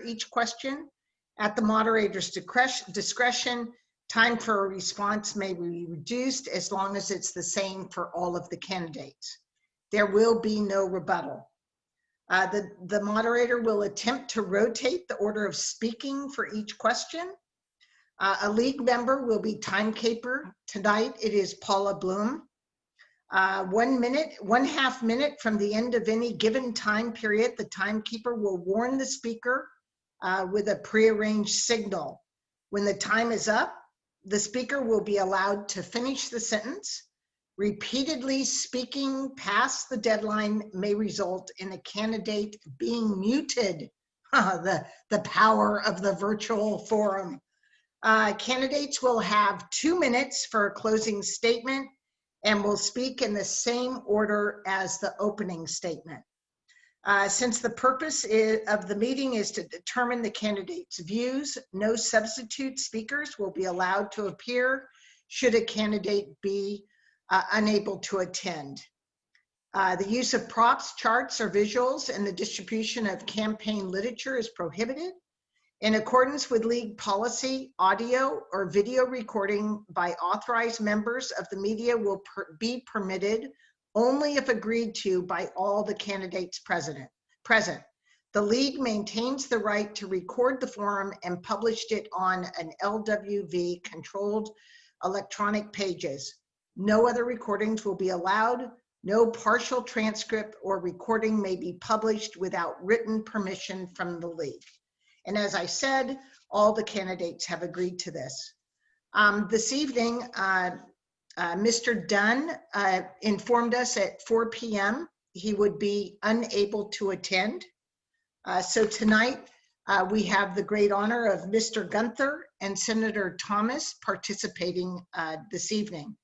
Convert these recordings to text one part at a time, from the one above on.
each question at the moderator's discretion. Time for a response may be reduced as long as it's the same for all of the candidates. There will be no rebuttal. The moderator will attempt to rotate the order of speaking for each question. A league member will be timekeeper. Tonight it is Paula Bloom. 1.5 minutes from the end of any given time period, the timekeeper will warn the speaker with a prearranged signal. When the time is up, the speaker will be allowed to finish the sentence. Repeatedly speaking past the deadline may result in a candidate being muted. The power of the virtual forum. Candidates will have 2 minutes for a closing statement and will speak in the same order as the opening statement. Since the purpose of the meeting is to determine the candidate's views, no substitute speakers will be allowed to appear should a candidate be unable to attend. The use of props, charts, or visuals and the distribution of campaign literature is prohibited. In accordance with league policy, audio or video recording by authorized members of the media will be permitted only if agreed to by all the candidates present. The league maintains the right to record the forum and published it on an LWV controlled electronic pages. No other recordings will be allowed. No partial transcript or recording may be published without written permission from the league. And as I said, all the candidates have agreed to this. This evening, Mr. Dunne informed us at 4 p.m. he would be unable to attend. So tonight, we have the great honor of Mr. Gunther and Senator Thomas participating this evening.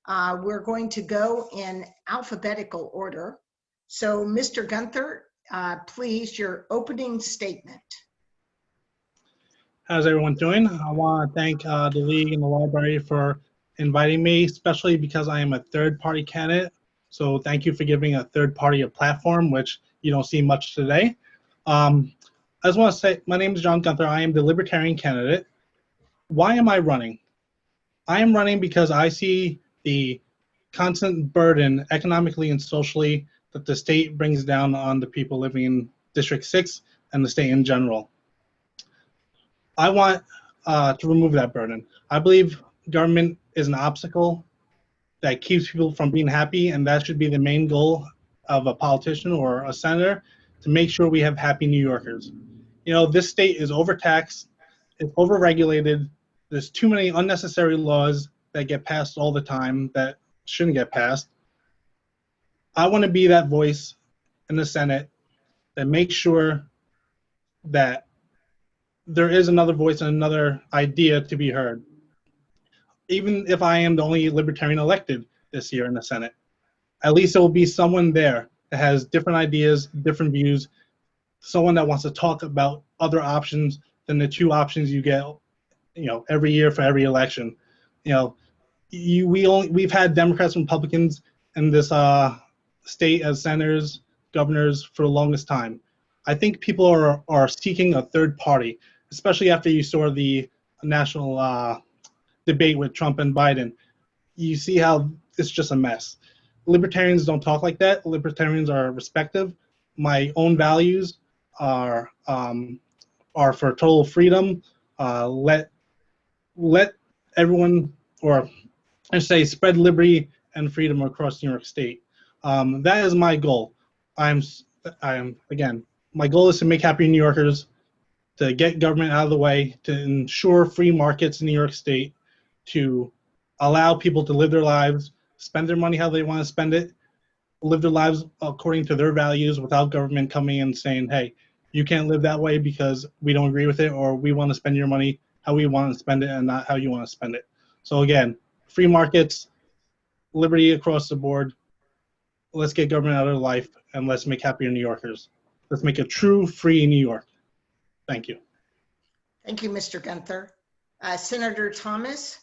We're going to go in alphabetical order. So Mr. Gunther, please, your opening statement. How's everyone doing? I want to thank the league and the library for inviting me, especially because I am a third-party candidate. So thank you for giving a third party a platform, which you don't see much today. I just want to say, my name is John Gunther. I am the Libertarian candidate. Why am I running? I am running because I see the constant burden economically and socially that the state brings down on the people living in District 6 and the state in general. I want to remove that burden. I believe government is an obstacle that keeps people from being happy, and that should be the main goal of a politician or a senator, to make sure we have happy New Yorkers. You know, this state is overtaxed, it's overregulated, there's too many unnecessary laws that get passed all the time that shouldn't get passed. I want to be that voice in the Senate that makes sure that there is another voice and another idea to be heard. Even if I am the only libertarian elected this year in the Senate, at least there will be someone there that has different ideas, different views, someone that wants to talk about other options than the two options you get, you know, every year for every election. You know, we've had Democrats and Republicans in this state as senators, governors for the longest time. I think people are seeking a third party, especially after you saw the national debate with Trump and Biden. You see how it's just a mess. Libertarians don't talk like that. Libertarians are respective. My own values are for total freedom. Let everyone, or I should say, spread liberty and freedom across New York State. That is my goal. Again, my goal is to make happy New Yorkers, to get government out of the way, to ensure free markets in New York State, to allow people to live their lives, spend their money how they want to spend it, live their lives according to their values without government coming and saying, hey, you can't live that way because we don't agree with it, or we want to spend your money how we want to spend it and not how you want to spend it. So again, free markets, liberty across the board. Let's get government out of life, and let's make happier New Yorkers. Let's make a true free New York. Thank you. Thank you, Mr. Gunther. Senator Thomas.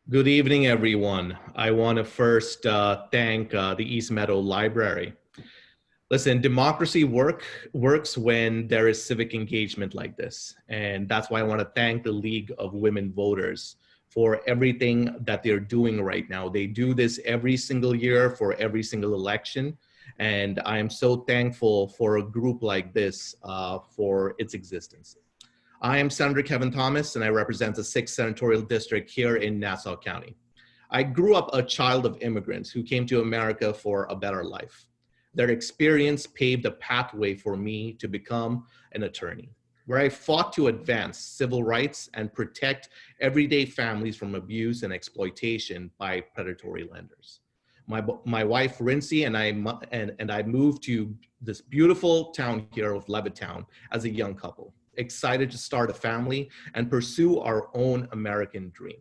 Good evening, everyone. I want to first thank the East Meadow Library. Listen, democracy works when there is civic engagement like this. And that's why I want to thank the League of Women Voters for everything that they're doing right now. They do this every single year for every single election. And I am so thankful for a group like this for its existence. I am Senator Kevin Thomas, and I represent the 6th Senatorial District here in Nassau County. I grew up a child of immigrants who came to America for a better life. Their experience paved a pathway for me to become an attorney, where I fought to advance civil rights and protect everyday families from abuse and exploitation by predatory lenders. My wife, Rincy, and I moved to this beautiful town here of Levittown as a young couple, excited to start a family and pursue our own American dream.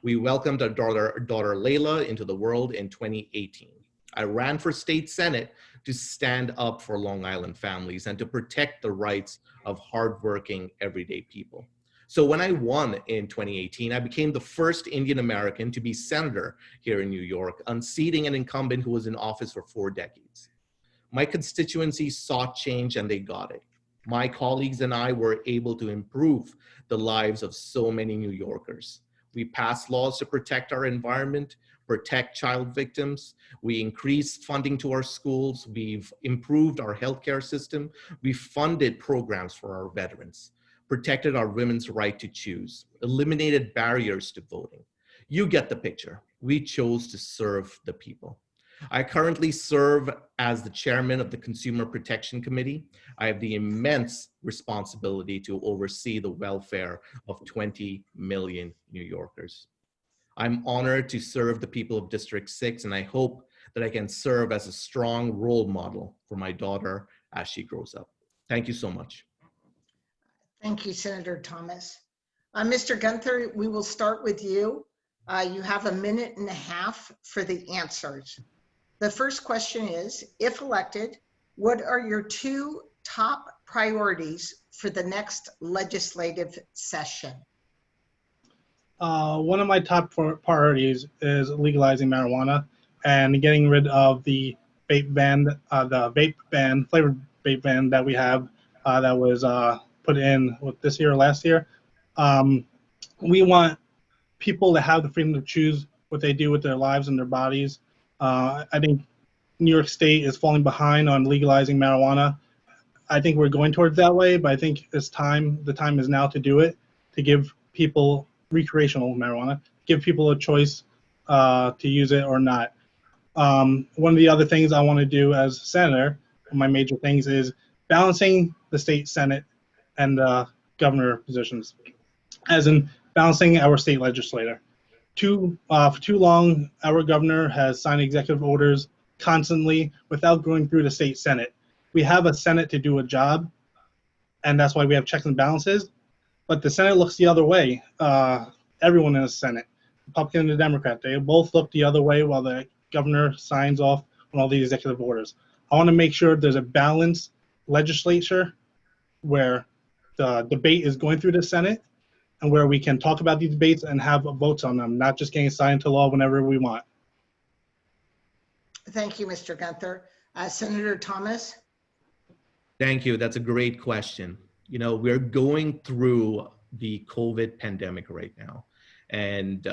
We welcomed our daughter Layla into the world in 2018. I ran for state senate to stand up for Long Island families and to protect the rights of hardworking everyday people. So when I won in 2018, I became the first Indian American to be senator here in New York, unseating an incumbent who was in office for 4 decades. My constituency sought change and they got it. My colleagues and I were able to improve the lives of so many New Yorkers. We passed laws to protect our environment, protect child victims. We increased funding to our schools. We've improved our healthcare system. We funded programs for our veterans, protected our women's right to choose, eliminated barriers to voting. You get the picture. We chose to serve the people. I currently serve as the chairman of the Consumer Protection Committee. I have the immense responsibility to oversee the welfare of 20 million New Yorkers. I'm honored to serve the people of District 6, and I hope that I can serve as a strong role model for my daughter as she grows up. Thank you so much. Thank you, Senator Thomas. Mr. Gunther, we will start with you. You have 1.5 minutes for the answers. The first question is, if elected, what are your 2 top priorities for the next legislative session? One of my top priorities is legalizing marijuana and getting rid of the vape ban, flavored vape ban that we have that was put in this year or last year. We want people to have the freedom to choose what they do with their lives and their bodies. I think New York State is falling behind on legalizing marijuana. I think we're going towards that way, but I think it's time. The time is now to do it, to give people recreational marijuana, give people a choice to use it or not. One of the other things I want to do as senator, my major things, is balancing the state senate and governor positions, as in balancing our state legislator. For too long, our governor has signed executive orders constantly without going through the state senate. We have a senate to do a job, and that's why we have checks and balances. But the Senate looks the other way. Everyone in the Senate, Republican and the Democrat, they both look the other way while the governor signs off on all the executive orders. I want to make sure there's a balanced legislature where the debate is going through the Senate and where we can talk about these debates and have votes on them, not just getting signed into law whenever we want. Thank you, Mr. Gunther. Senator Thomas? Thank you. That's a great question. You know, we're going through the COVID pandemic right now. And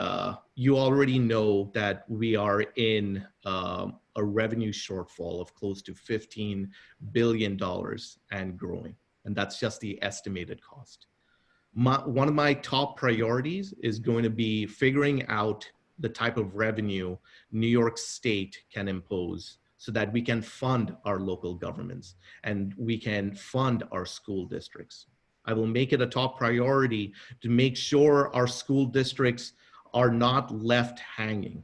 you already know that we are in a revenue shortfall of close to $15 billion and growing. And that's just the estimated cost. One of my top priorities is going to be figuring out the type of revenue New York State can impose so that we can fund our local governments and we can fund our school districts. I will make it a top priority to make sure our school districts are not left hanging.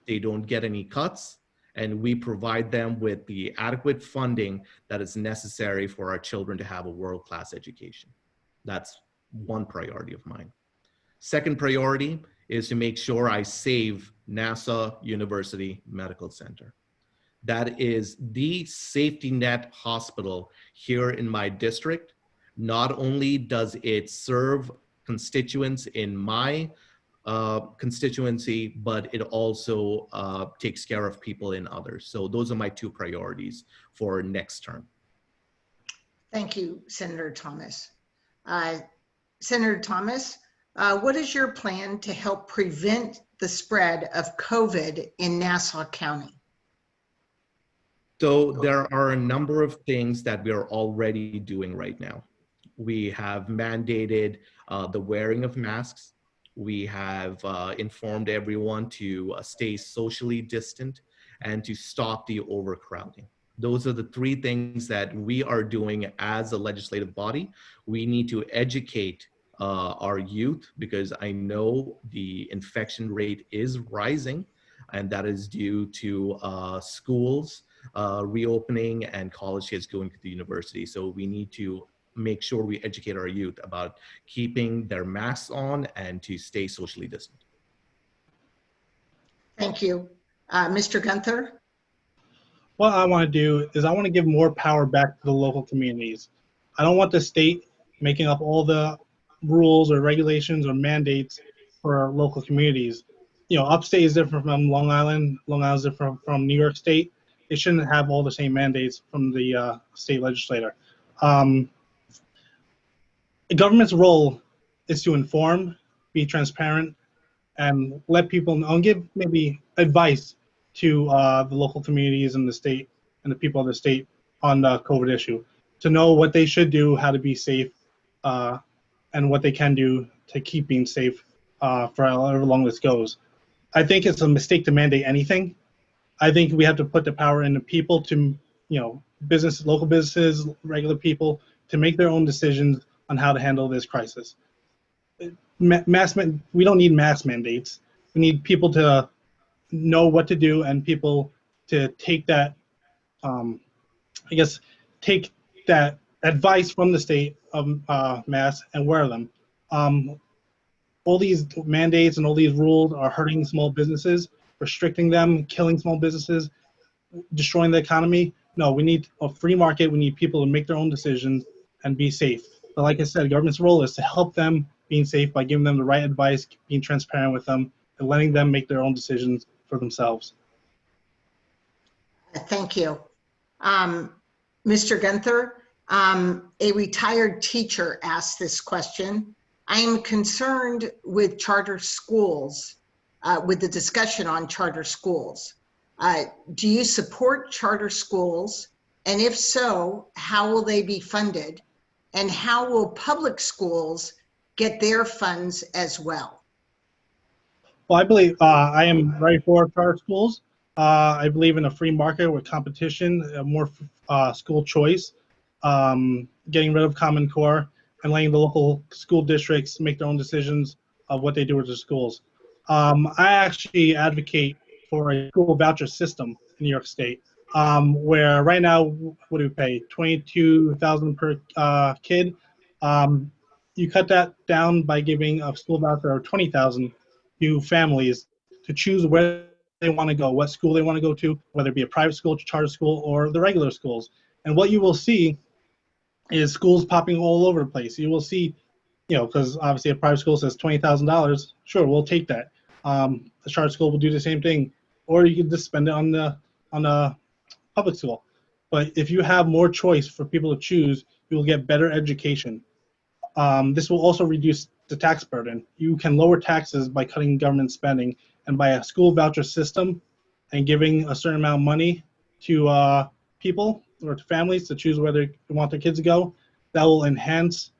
They don't get any cuts, and we provide them with the adequate funding that is necessary for our children to have a world-class education. That's one priority of mine. Second priority is to make sure I save Nassau University Medical Center. That is the safety net hospital here in my district. Not only does it serve constituents in my constituency, but it also takes care of people in others. So those are my two priorities for next term. Thank you, Senator Thomas. Senator Thomas, what is your plan to help prevent the spread of COVID in Nassau County? So there are a number of things that we are already doing right now. We have mandated the wearing of masks. We have informed everyone to stay socially distant and to stop the overcrowding. Those are the three things that we are doing as a legislative body. We need to educate our youth, because I know the infection rate is rising, and that is due to schools reopening and college kids going to the university. So we need to make sure we educate our youth about keeping their masks on and to stay socially distant. Thank you. Mr. Gunther? What I want to do is I want to give more power back to the local communities. I don't want the state making up all the rules or regulations or mandates for local communities. You know, upstate is different from Long Island. Long Island is different from New York State. They shouldn't have all the same mandates from the state legislator. The government's role is to inform, be transparent, and let people know and give maybe advice to the local communities in the state and the people of the state on the COVID issue, to know what they should do, how to be safe, and what they can do to keep being safe for however long this goes. I think it's a mistake to mandate anything. I think we have to put the power in the people to, business, local businesses, regular people, to make their own decisions on how to handle this crisis. We don't need mass mandates. We need people to know what to do and people to take that, take that advice from the state of mass and wear them. All these mandates and all these rules are hurting small businesses, restricting them, killing small businesses, destroying the economy. No, we need a free market. We need people to make their own decisions and be safe. But like I said, the government's role is to help them being safe by giving them the right advice, being transparent with them, and letting them make their own decisions for themselves. Thank you. Mr. Gunther, a retired teacher asked this question. I am concerned with charter schools, with the discussion on charter schools. Do you support charter schools? And if so, how will they be funded? And how will public schools get their funds as well? Well, I believe I am very for charter schools. I believe in a free market with competition, more school choice, getting rid of Common Core, and letting the local school districts make their own decisions of what they do with their schools. I actually advocate for a school voucher system in New York State, where right now, what do we pay? $22,000 per kid. You cut that down by giving a school voucher of $20,000 to families to choose where they want to go, what school they want to go to, whether it be a private school, charter school, or the regular schools. And what you will see is schools popping all over the place. You will see, because obviously a private school says $20,000, sure, we'll take that. A charter school will do the same thing, or you can just spend it on the public school. But if you have more choice for people to choose, you will get better education. This will also reduce the tax burden. You can lower taxes by cutting government spending, and by a school voucher system and giving a certain amount of money to people or to families to choose where they want their kids to go. That will enhance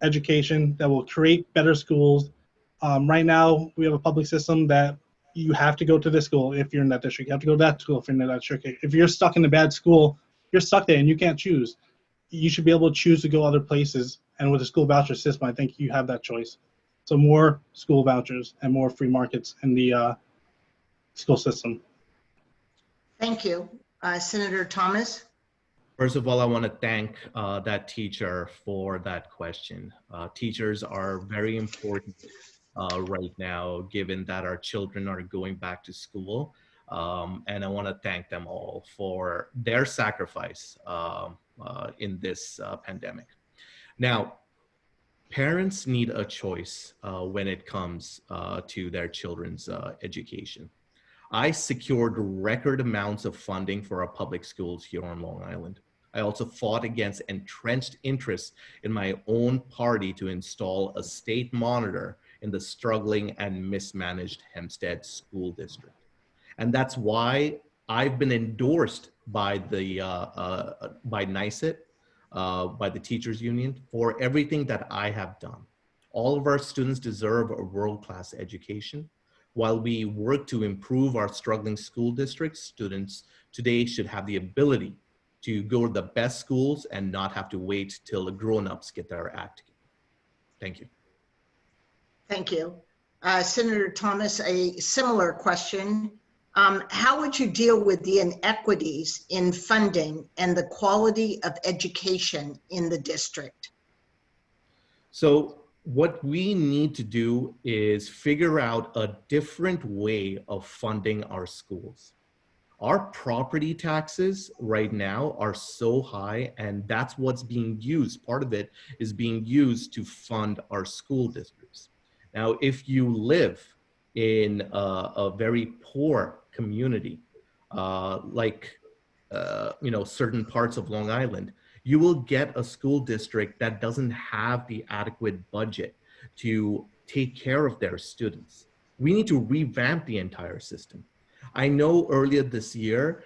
education, that will create better schools. Right now, we have a public system that you have to go to this school if you're in that district. You have to go to that school if you're in that district. If you're stuck in a bad school, you're stuck there and you can't choose. You should be able to choose to go other places. And with a school voucher system, I think you have that choice. So more school vouchers and more free markets in the school system. Thank you. Senator Thomas? First of all, I want to thank that teacher for that question. Teachers are very important right now, given that our children are going back to school. And I want to thank them all for their sacrifice in this pandemic. Now, Parents need a choice when it comes to their children's education. I secured record amounts of funding for our public schools here on Long Island. I also fought against entrenched interests in my own party to install a state monitor in the struggling and mismanaged Hempstead School District. And that's why I've been endorsed by the by NICET, by the teachers union, for everything that I have done. All of our students deserve a world-class education. While we work to improve our struggling school districts, students today should have the ability to go to the best schools and not have to wait till the grown-ups get their act together. Thank you. Thank you. Senator Thomas, a similar question. How would you deal with the inequities in funding and the quality of education in the district? So what we need to do is figure out a different way of funding our schools. Our property taxes right now are so high, and that's what's being used. Part of it is being used to fund our school districts. Now, if you live in a very poor community, certain parts of Long Island, you will get a school district that doesn't have the adequate budget to take care of their students. We need to revamp the entire system. I know earlier this year,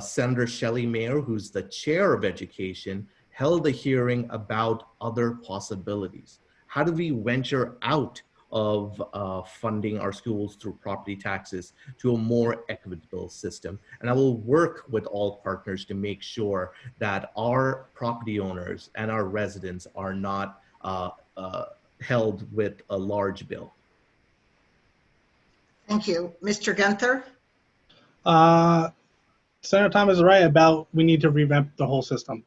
Senator Shelley Mayer, who's the chair of education, held a hearing about other possibilities. How do we venture out of funding our schools through property taxes to a more equitable system? And I will work with all partners to make sure that our property owners and our residents are not held with a large bill. Thank you. Mr. Gunther? Senator Thomas is right about we need to revamp the whole system.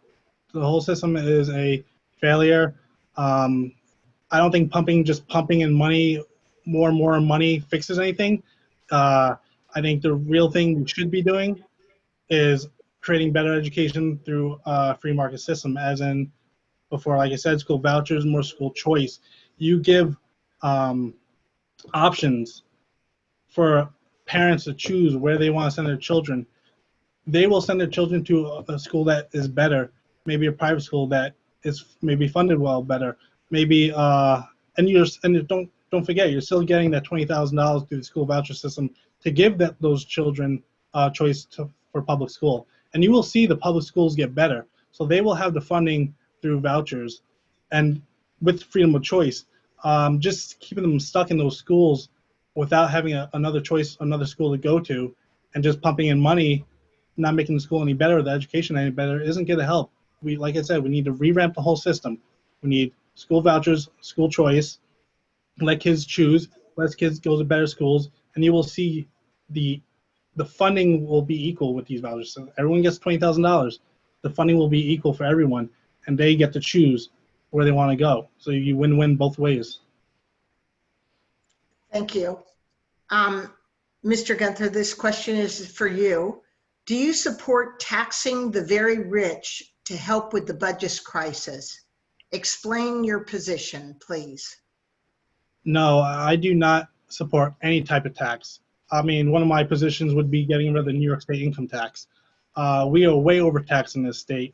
The whole system is a failure. I don't think just pumping in money, more and more money fixes anything. I think the real thing we should be doing is creating better education through a free market system, as in before, like I said, school vouchers, more school choice. You give options for parents to choose where they want to send their children. They will send their children to a school that is better, maybe a private school that is maybe funded well better, maybe and don't forget, you're still getting that $20,000 through the school voucher system to give those children choice for public school. And you will see the public schools get better. So they will have the funding through vouchers and with freedom of choice. Just keeping them stuck in those schools without having another choice, another school to go to, and just pumping in money, not making the school any better, the education any better, isn't going to help. Like I said, we need to revamp the whole system. We need school vouchers, school choice, let kids choose, let kids go to better schools, and you will see the funding will be equal with these vouchers. So everyone gets $20,000. The funding will be equal for everyone, and they get to choose where they want to go. So you win-win both ways. Thank you. Mr. Gunther, this question is for you. Do you support taxing the very rich to help with the budget crisis? Explain your position, please. No, I do not support any type of tax. I mean, one of my positions would be getting rid of the New York State income tax. We are way overtaxed in this state.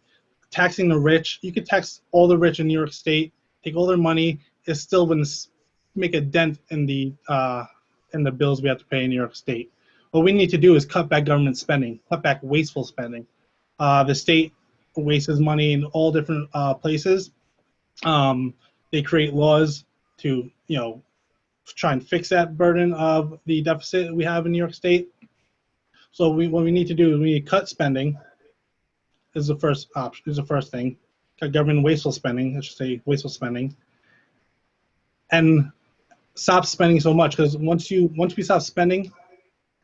Taxing the rich, you could tax all the rich in New York State, take all their money, it's still going to make a dent in the bills we have to pay in New York State. What we need to do is cut back government spending, cut back wasteful spending. The state wastes money in all different places. They create laws to, try and fix that burden of the deficit we have in New York State. So what we need to do is we need to cut spending. Is the first option. Is the first thing. Cut government wasteful spending. I should say wasteful spending, and stop spending so much. Because once we stop spending,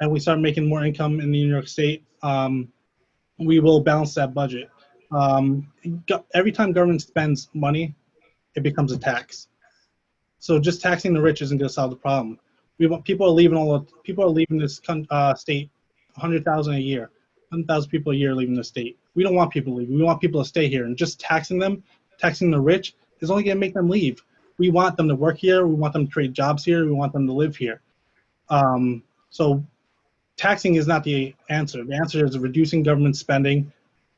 and we start making more income in New York State, we will balance that budget. Every time government spends money, it becomes a tax. So just taxing the rich isn't going to solve the problem. People are leaving this state 100,000 a year, 100,000 people a year leaving the state. We don't want people leaving. We want people to stay here. And just taxing the rich is only going to make them leave. we want them to work here. We want them to create jobs here. We want them to live here. So taxing is not the answer. The answer is reducing government spending,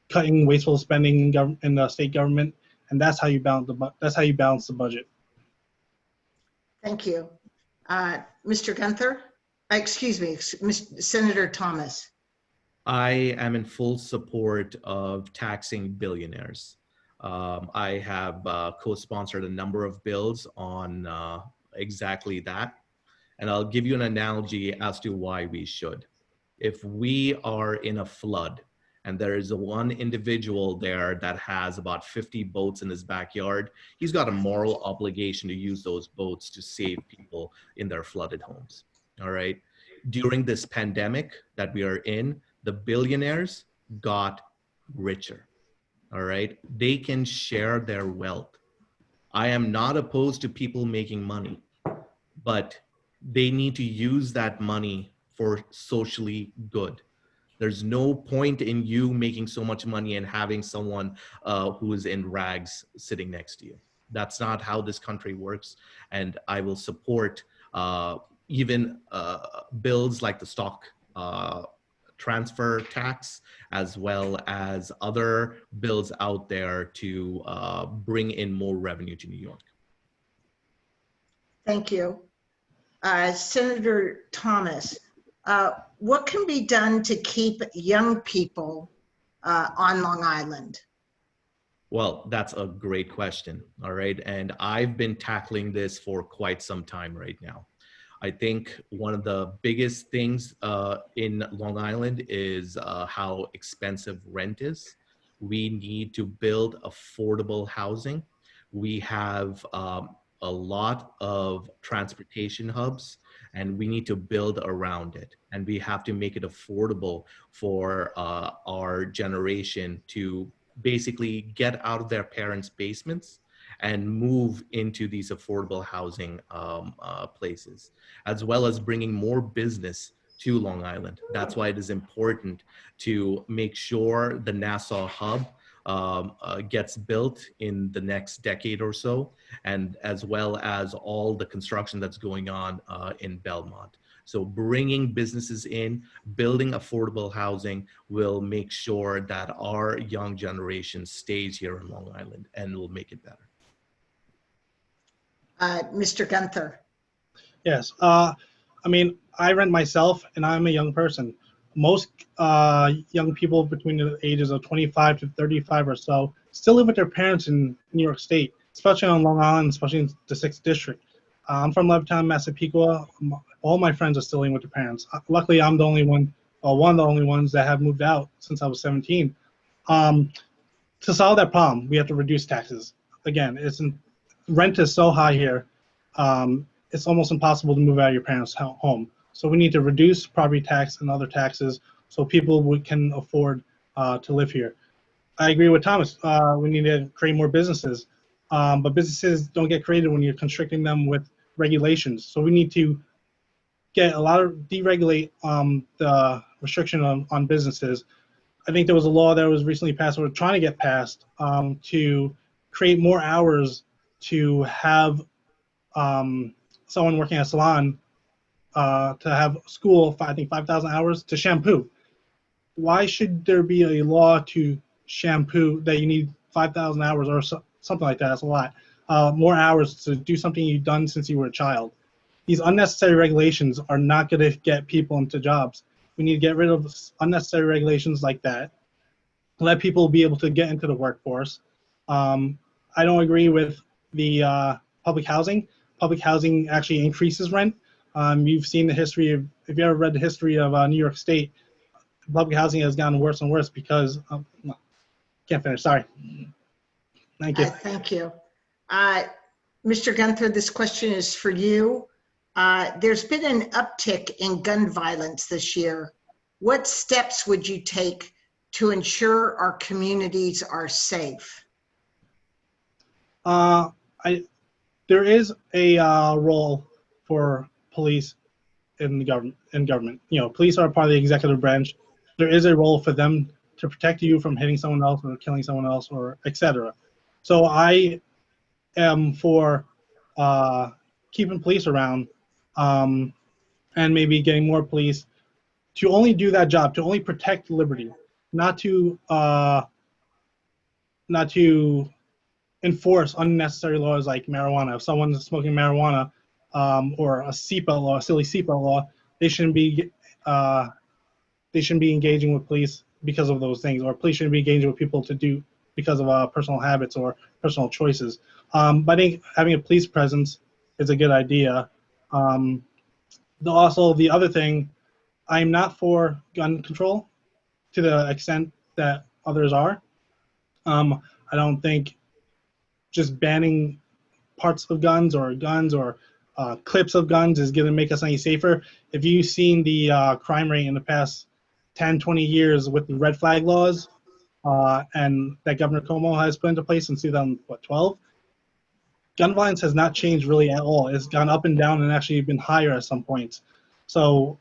cutting wasteful spending in the state government, and that's how you balance the budget. Thank you. Mr. Gunther? Excuse me, Senator Thomas. I am in full support of taxing billionaires. I have co-sponsored a number of bills on exactly that. And I'll give you an analogy as to why we should. If we are in a flood and there is one individual there that has about 50 boats in his backyard, he's got a moral obligation to use those boats to save people in their flooded homes. All right. During this pandemic that we are in, the billionaires got richer. All right. They can share their wealth. I am not opposed to people making money, but they need to use that money for socially good. There's no point in you making so much money and having someone who is in rags sitting next to you. That's not how this country works. And I will support even bills like the stock transfer tax, as well as other bills out there to bring in more revenue to New York. Thank you. Senator Thomas, what can be done to keep young people on Long Island? Well, that's a great question. All right. And I've been tackling this for quite some time right now. I think one of the biggest things in Long Island is how expensive rent is. We need to build affordable housing. We have a lot of transportation hubs, and we need to build around it. And we have to make it affordable for our generation to basically get out of their parents' basements and move into these affordable housing places, as well as bringing more business to Long Island. That's why it is important to make sure the Nassau hub gets built in the next decade or so, and as well as all the construction that's going on in Belmont. So bringing businesses in, building affordable housing will make sure that our young generation stays here in Long Island, and will make it better. Mr. Gunther. Yes. I mean, I rent myself, and I'm a young person. Most young people between the ages of 25 to 35 or so still live with their parents in New York State, especially on Long Island, especially in the 6th District. I'm from Levittown, Massapequa. All my friends are still living with their parents. Luckily, I'm the only one, or one of the only ones that have moved out since I was 17. To solve that problem, we have to reduce taxes. Again, rent is so high here, it's almost impossible to move out of your parents' home. So we need to reduce property tax and other taxes so people can afford to live here. I agree with Thomas. We need to create more businesses, but businesses don't get created when you're constricting them with regulations. So we need to deregulate the restriction on businesses. I think there was a law that was recently passed, or trying to get passed, to create more hours to have someone working at a salon to have school, I think 5,000 hours to shampoo. Why should there be a law to shampoo that you need 5,000 hours or something like that? That's a lot. More hours to do something you've done since you were a child. These unnecessary regulations are not going to get people into jobs. We need to get rid of unnecessary regulations like that. Let people be able to get into the workforce. I don't agree with the public housing. Public housing actually increases rent. You've seen the history of, if you ever read the history of New York State, public housing has gotten worse and worse because, can't finish, sorry. Thank you. Thank you. Mr. Gunther, this question is for you. There's been an uptick in gun violence this year. What steps would you take to ensure our communities are safe? There is a role for police in the government. You know, police are part of the executive branch. There is a role for them to protect you from hitting someone else or killing someone else, or etc. So I am for keeping police around, and maybe getting more police to only do that job, to only protect liberty, not to enforce unnecessary laws like marijuana. If someone's smoking marijuana, or a seatbelt law, a silly seatbelt law, they shouldn't be engaging with police because of those things, or police shouldn't be engaging with people because of personal habits or personal choices. But I think having a police presence is a good idea. Also, the other thing, I'm not for gun control to the extent that others are. I don't think just banning parts of guns or clips of guns is going to make us any safer. If you've seen the crime rate in the past 10, 20 years with the red flag laws, and that Governor Cuomo has put into place since 2012, gun violence has not changed really at all. It's gone up and down and actually been higher at some points. So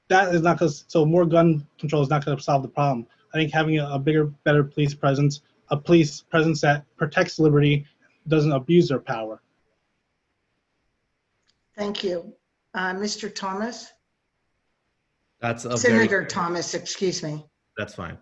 that is not so more gun control is not going to solve the problem. I think having a bigger, better police presence, a police presence that protects liberty, doesn't abuse their power. Thank you. Mr. Thomas? That's a Senator Thomas, excuse me. That's fine.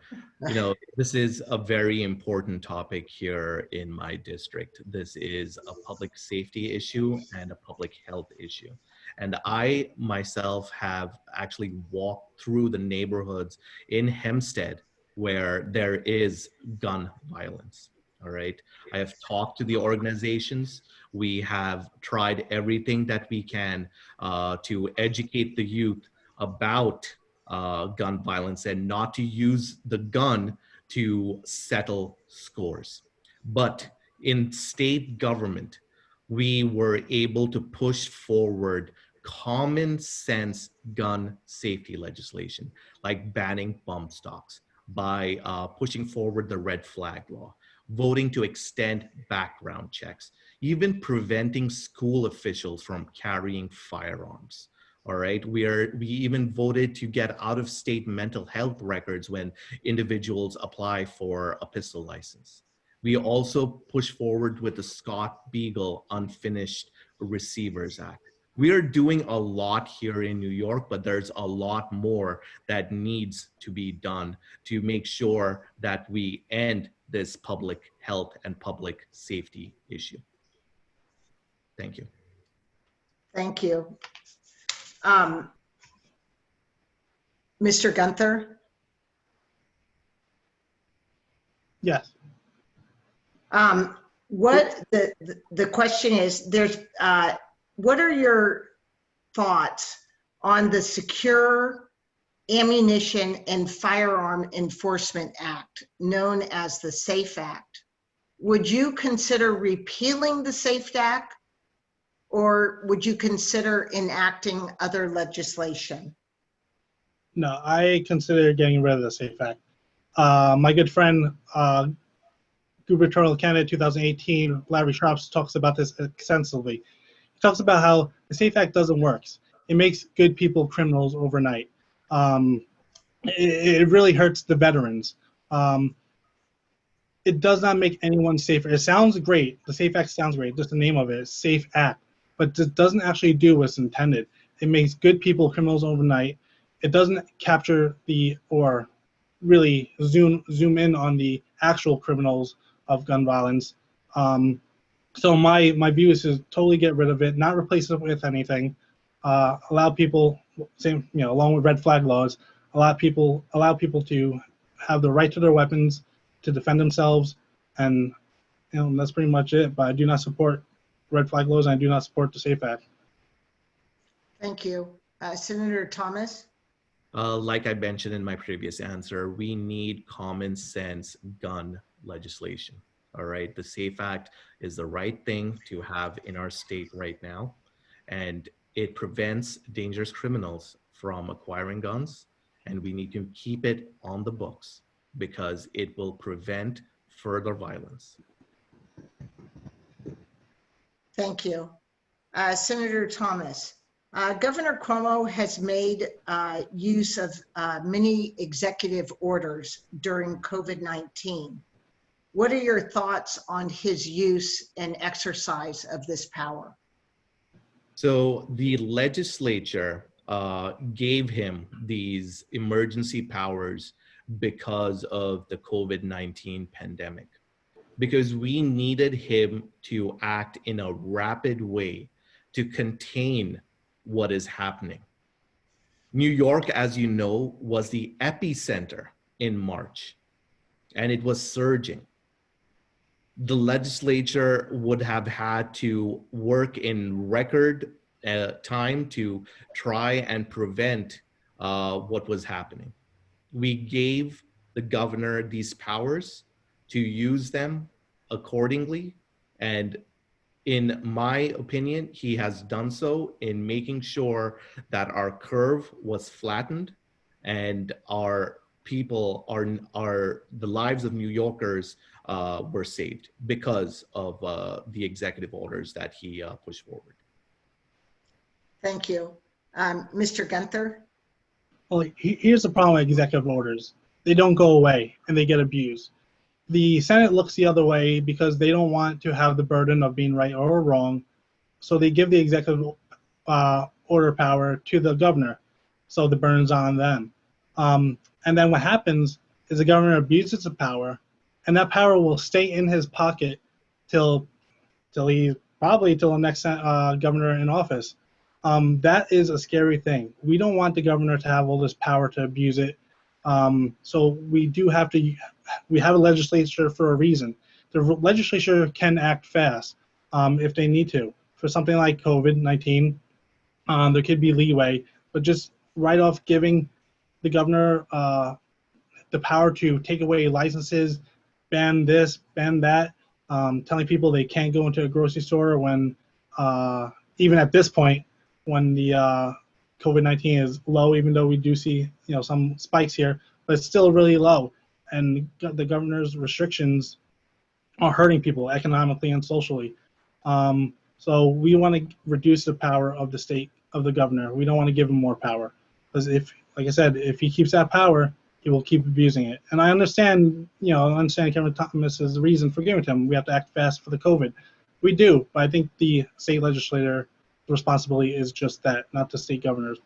You know, this is a very important topic here in my district. This is a public safety issue and a public health issue. And I myself have actually walked through the neighborhoods in Hempstead where there is gun violence. All right. I have talked to the organizations. We have tried everything that we can to educate the youth about gun violence and not to use the gun to settle scores. But in state government, we were able to push forward common sense gun safety legislation, like banning bump stocks, by pushing forward the red flag law, voting to extend background checks, even preventing school officials from carrying firearms. All right, we even voted to get out-of-state mental health records when individuals apply for a pistol license. We also push forward with the Scott Beagle Unfinished Receivers Act. We are doing a lot here in New York, but there's a lot more that needs to be done to make sure that we end this public health and public safety issue. Thank you. Thank you. Mr. Gunther? Yes. What the question is, what are your thoughts on the Secure Ammunition and Firearm Enforcement Act, known as the SAFE Act? Would you consider repealing the SAFE Act, or would you consider enacting other legislation? No, I consider getting rid of the SAFE Act. My good friend, gubernatorial candidate 2018, Larry Sharps, talks about this extensively. He talks about how the SAFE Act doesn't work. It makes good people criminals overnight. It really hurts the veterans. It does not make anyone safer. It sounds great. The SAFE Act sounds great. Just the name of it is SAFE Act. But it doesn't actually do what's intended. It makes good people criminals overnight. It doesn't capture or really zoom in on the actual criminals of gun violence. So my view is to totally get rid of it, not replace it with anything. Allow people, along with red flag laws, allow people to have the right to their weapons, to defend themselves, and that's pretty much it. But I do not support red flag laws, and I do not support the SAFE Act. Thank you. Senator Thomas? Like I mentioned in my previous answer, we need common sense gun legislation. All right, the SAFE Act is the right thing to have in our state right now, and it prevents dangerous criminals from acquiring guns, and we need to keep it on the books because it will prevent further violence. Thank you. Senator Thomas, Governor Cuomo has made use of many executive orders during COVID-19. What are your thoughts on his use and exercise of this power? So the legislature gave him these emergency powers because of the COVID-19 pandemic, because we needed him to act in a rapid way to contain what is happening. New York, as you know, was the epicenter in March, and it was surging. The legislature would have had to work in record time to try and prevent what was happening. We gave the governor these powers to use them accordingly. And in my opinion, he has done so in making sure that our curve was flattened and our people the lives of New Yorkers were saved because of the executive orders that he pushed forward. Thank you. Mr. Gunther? Well, here's the problem with executive orders. They don't go away and they get abused. The Senate looks the other way because they don't want to have the burden of being right or wrong. So they give the executive order power to the governor. So the burden's on them. And then what happens is the governor abuses the power, and that power will stay in his pocket till the next governor in office. That is a scary thing. We don't want the governor to have all this power to abuse it. So we have a legislature for a reason. The legislature can act fast if they need to. For something like COVID-19, there could be leeway, but just right off giving the governor the power to take away licenses, ban this, ban that, telling people they can't go into a grocery store when, even at this point, when the COVID-19 is low, even though we do see some spikes here, but it's still really low. And the governor's restrictions are hurting people economically and socially. So we want to reduce the power of the state, of the governor. We don't want to give him more power. Because like I said, if he keeps that power, he will keep abusing it. And I understand, Kevin Thomas's reason for giving it to him. We have to act fast for the COVID. We do, but I think the state legislature responsibility is just that, not the state governors.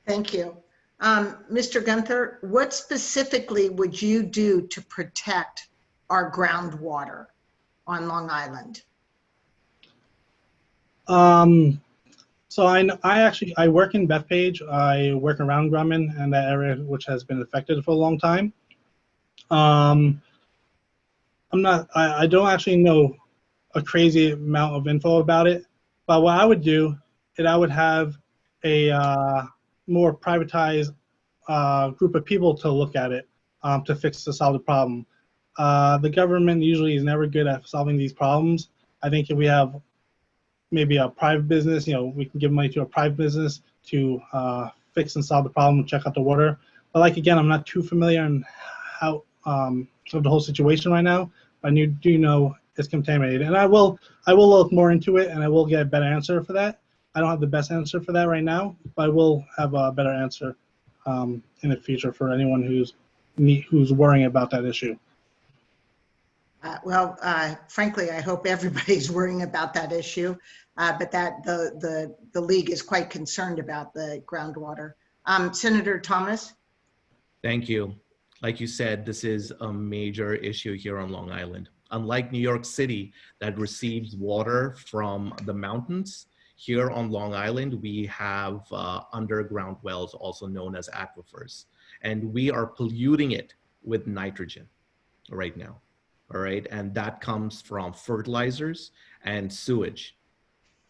Thank you. Mr. Gunther, what specifically would you do to protect our groundwater on Long Island? So I work in Bethpage. I work around Grumman and that area which has been affected for a long time. I don't actually know a crazy amount of info about it, but what I would do is I would have a more privatized group of people to look at it to solve the problem. The government usually is never good at solving these problems. I think if we have maybe a private business, we can give money to a private business to fix and solve the problem, check out the water. But again, I'm not too familiar on how of the whole situation right now. But I do know it's contaminated, and I will look more into it, and I will get a better answer for that. I don't have the best answer for that right now, but I will have a better answer in the future for anyone who's worrying about that issue. Frankly, I hope everybody's worrying about that issue, but that the league is quite concerned about the groundwater. Senator Thomas? Thank you. Like you said, this is a major issue here on Long Island. Unlike New York City that receives water from the mountains, here on Long Island, we have underground wells, also known as aquifers, and we are polluting it with nitrogen right now. All right, and that comes from fertilizers and sewage.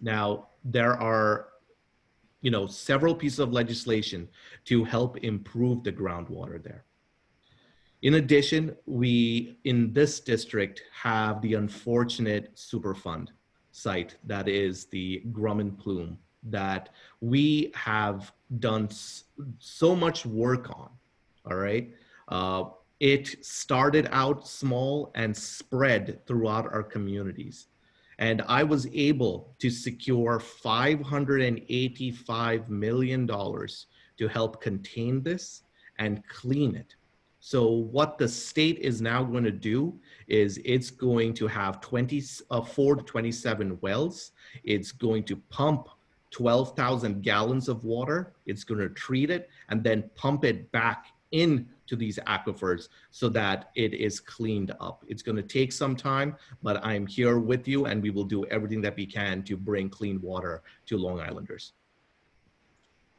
Now, there are, several pieces of legislation to help improve the groundwater there. In addition, we in this district have the unfortunate Superfund site that is the Grumman Plume that we have done so much work on. All right. It started out small and spread throughout our communities. And I was able to secure $585 million to help contain this and clean it. So what the state is now going to do is it's going to have 4 to 27 wells. It's going to pump 12,000 gallons of water. It's going to treat it and then pump it back into these aquifers so that it is cleaned up. It's going to take some time, but I'm here with you and we will do everything that we can to bring clean water to Long Islanders.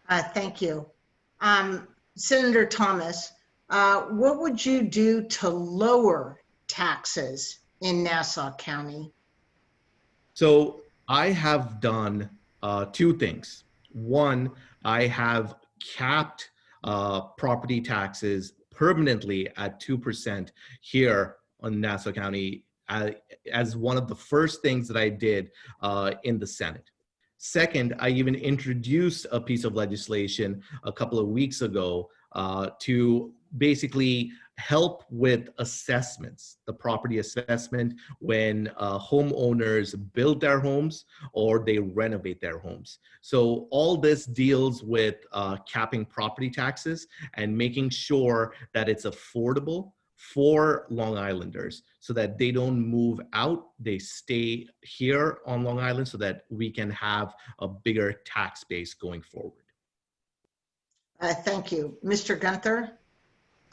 Thank you. Senator Thomas, what would you do to lower taxes in Nassau County? So I have done two things. One, I have capped property taxes permanently at 2% here in Nassau County as one of the first things that I did in the Senate. Second, I even introduced a piece of legislation a couple of weeks ago to basically help with assessments, the property assessment when homeowners build their homes or they renovate their homes. So all this deals with capping property taxes and making sure that it's affordable for Long Islanders so that they don't move out, they stay here on Long Island so that we can have a bigger tax base going forward. Thank you. Mr. Gunther?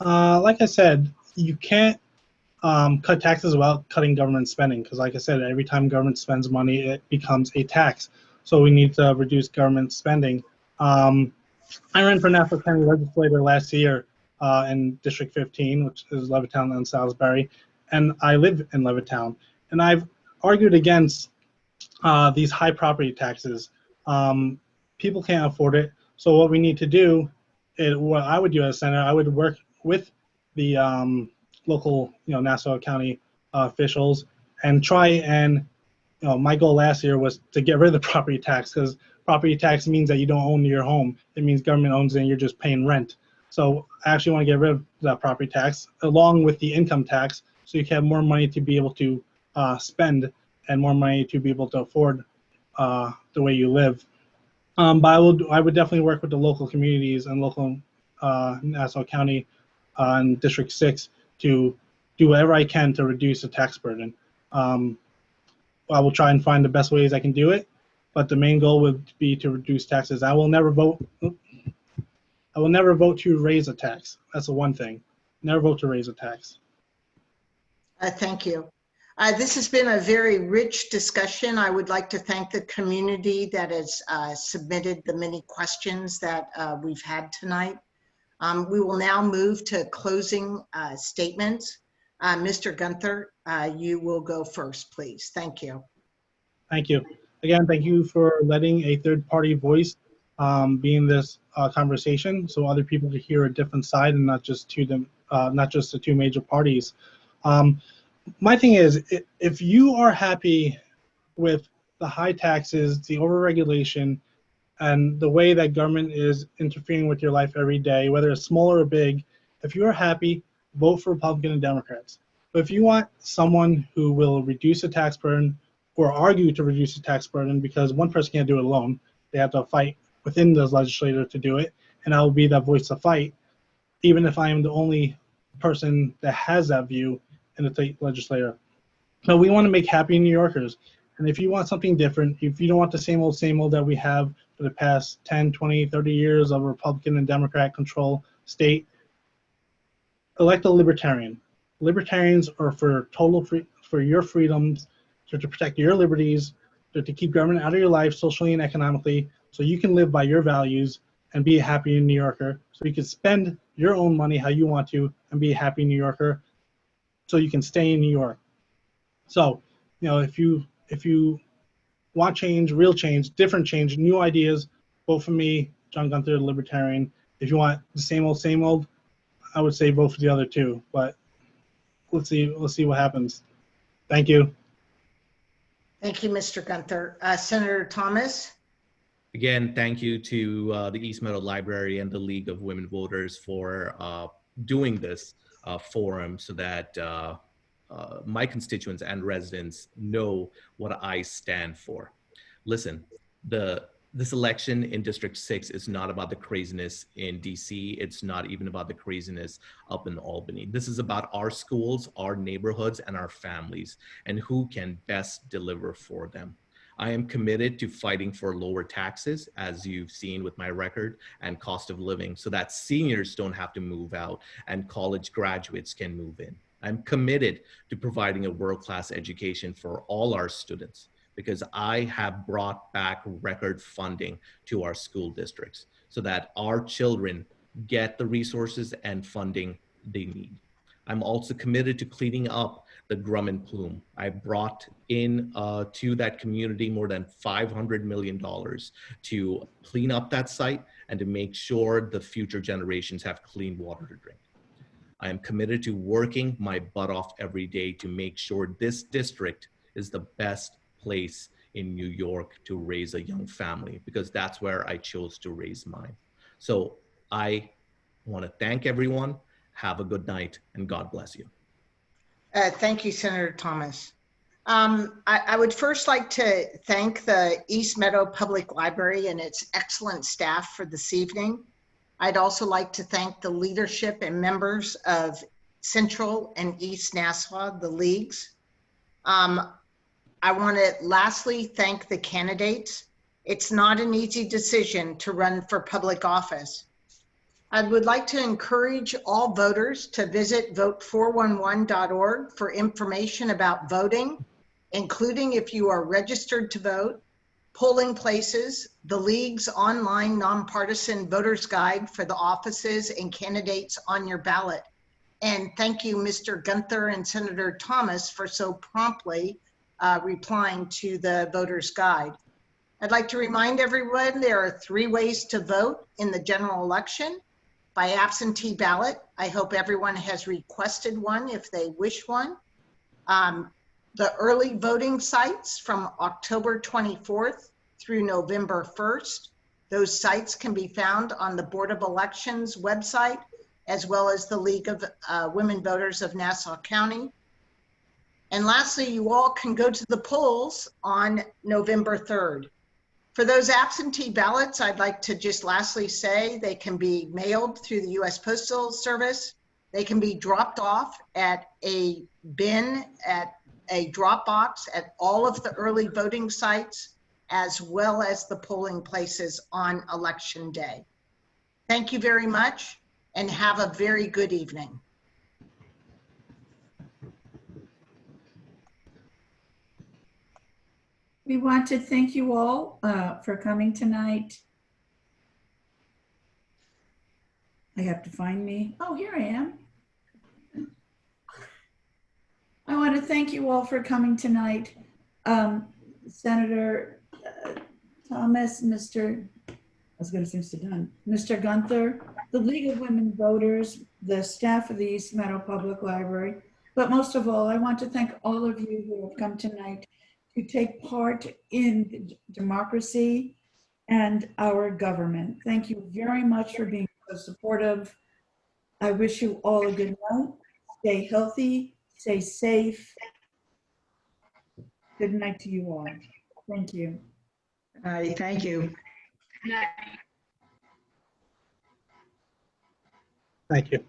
Like I said, you can't cut taxes without cutting government spending, because like I said, every time government spends money, it becomes a tax. So we need to reduce government spending. I ran for Nassau County Legislator last year in District 15, which is Levittown and Salisbury, and I live in Levittown. And I've argued against these high property taxes. People can't afford it. So what we need to do, what I would do as senator, I would work with the local, Nassau County officials and try and, my goal last year was to get rid of the property tax, because property tax means that you don't own your home. It means government owns it and you're just paying rent. So I actually want to get rid of that property tax along with the income tax, so you can have more money to be able to spend and more money to be able to afford the way you live. But I would definitely work with the local communities and local Nassau County and District 6 to do whatever I can to reduce the tax burden. I will try and find the best ways I can do it, but the main goal would be to reduce taxes. I will never vote to raise a tax. That's the one thing. Never vote to raise a tax. Thank you. This has been a very rich discussion. I would like to thank the community that has submitted the many questions that we've had tonight. We will now move to closing statements. Mr. Gunther, you will go first, please. Thank you. Thank you. Again, thank you for letting a third-party voice be in this conversation, so other people can hear a different side and not just the two major parties. My thing is, if you are happy with the high taxes, the overregulation, and the way that government is interfering with your life every day, whether it's small or big, if you are happy, vote for Republican and Democrats. But if you want someone who will reduce the tax burden or argue to reduce the tax burden, because one person can't do it alone, they have to fight within the legislature to do it, and I will be that voice to fight, even if I am the only person that has that view in the state legislature. So we want to make happy New Yorkers. And if you want something different, if you don't want the same old that we have for the past 10, 20, 30 years of Republican and Democrat control state, elect a libertarian. Libertarians are for for your freedoms, to protect your liberties, to keep government out of your life socially and economically, so you can live by your values and be a happy New Yorker, so you can spend your own money how you want to and be a happy New Yorker, so you can stay in New York. So, if you want change, real change, different change, new ideas, vote for me, John Gunther, the Libertarian. If you want the same old, I would say vote for the other two. But let's see what happens. Thank you. Thank you, Mr. Gunther. Senator Thomas? Again, thank you to the East Meadow Library and the League of Women Voters for doing this forum so that my constituents and residents know what I stand for. Listen, the This election in District 6 is not about the craziness in DC. It's not even about the craziness up in Albany. This is about our schools, our neighborhoods, and our families, and who can best deliver for them. I am committed to fighting for lower taxes, as you've seen with my record, and cost of living, so that seniors don't have to move out and college graduates can move in. I'm committed to providing a world-class education for all our students, because I have brought back record funding to our school districts so that our children get the resources and funding they need. I'm also committed to cleaning up the Grumman plume. I brought in to that community more than $500 million to clean up that site and to make sure the future generations have clean water to drink. I am committed to working my butt off every day to make sure this district is the best place in New York to raise a young family, because that's where I chose to raise mine. So I want to thank everyone. Have a good night and God bless you. Thank you, Senator Thomas. I would first like to thank the East Meadow Public Library and its excellent staff for this evening. I'd also like to thank the leadership and members of Central and East Nassau, the leagues. I want to lastly thank the candidates. It's not an easy decision to run for public office. I would like to encourage all voters to visit vote411.org for information about voting, including if you are registered to vote, polling places, the League's online nonpartisan voters guide for the offices and candidates on your ballot. And thank you, Mr. Gunther and Senator Thomas, for so promptly replying to the voters guide. I'd like to remind everyone there are 3 ways to vote in the general election. By absentee ballot, I hope everyone has requested one if they wish one. The early voting sites from October 24th through November 1st. Those sites can be found on the Board of Elections website, as well as the League of Women Voters of Nassau County. And lastly, you all can go to the polls on November 3rd. For those absentee ballots, I'd like to just lastly say they can be mailed through the U.S. Postal Service. They can be dropped off at a bin, at a drop box at all of the early voting sites, as well as the polling places on Election Day. Thank you very much and have a very good evening. We want to thank you all for coming tonight. I have to find me. Oh, here I am. I want to thank you all for coming tonight. Senator Thomas, Mr. Dunne, Mr. Gunther, the League of Women Voters, the staff of the East Meadow Public Library, but most of all, I want to thank all of you who have come tonight to take part in democracy and our government. Thank you very much for being so supportive. I wish you all a good night. Stay healthy, stay safe. Good night to you all. Thank you. All right, thank you. Thank you.